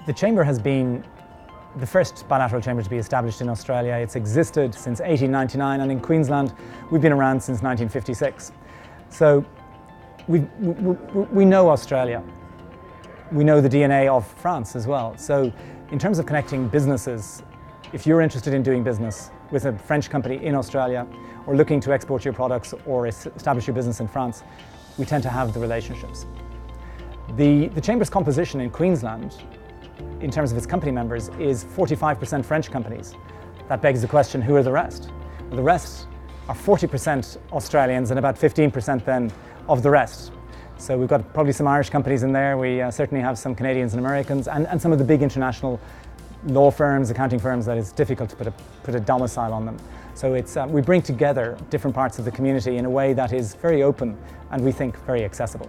The Chamber has been the first bilateral chamber to be established in Australia. It's existed since 1899, and in Queensland we've been around since 1956. So we know Australia. We know the DNA of France as well. So in terms of connecting businesses, if you're interested in doing business with a French company in Australia or looking to export your products or establish your business in France, we tend to have the relationships. The Chamber's composition in Queensland, in terms of its company members, is 45% French companies. That begs the question, who are the rest? Well, the rest are 40% Australians and about 15% then of the rest. So we've got probably some Irish companies in there. We certainly have some Canadians and Americans and some of the big international law firms, accounting firms that it's difficult to put a domicile on them. So we bring together different parts of the community in a way that is very open and we think very accessible.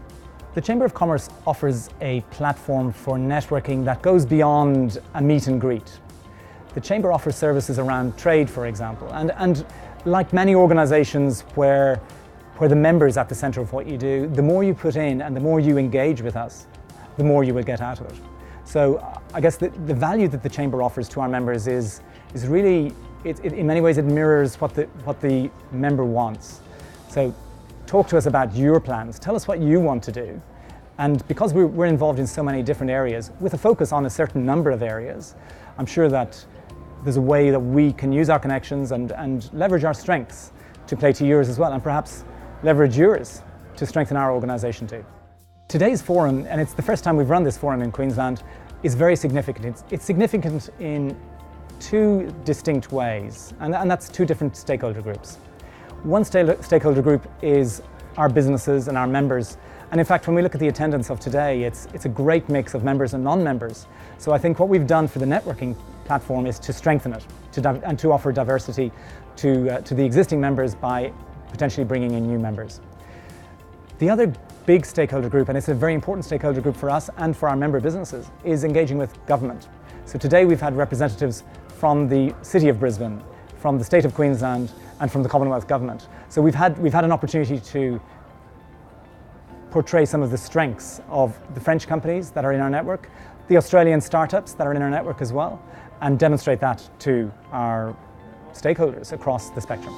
The Chamber of Commerce offers a platform for networking that goes beyond a meet and greet. The Chamber offers services around trade, for example, and like many organisations where the member is at the centre of what you do, the more you put in and the more you engage with us, the more you will get out of it. So I guess the value that the Chamber offers to our members is really, in many ways it mirrors what the member wants. So talk to us about your plans, tell us what you want to do. And because we're involved in so many different areas, with a focus on a certain number of areas, I'm sure that there's a way that we can use our connections and leverage our strengths to play to yours as well, and perhaps leverage yours to strengthen our organisation too. Today's forum, and it's the first time we've run this forum in Queensland, is very significant. It's significant in two distinct ways, and that's two different stakeholder groups. One stakeholder group is our businesses and our members, and in fact when we look at the attendance of today, it's a great mix of members and non-members. So I think what we've done for the networking platform is to strengthen it and to offer diversity to the existing members by potentially bringing in new members. The other big stakeholder group, and it's a very important stakeholder group for us and for our member businesses, is engaging with government. So today we've had representatives from the City of Brisbane, from the State of Queensland, and from the Commonwealth Government. So we've had an opportunity to portray some of the strengths of the French companies that are in our network, the Australian startups that are in our network as well, and demonstrate that to our stakeholders across the spectrum.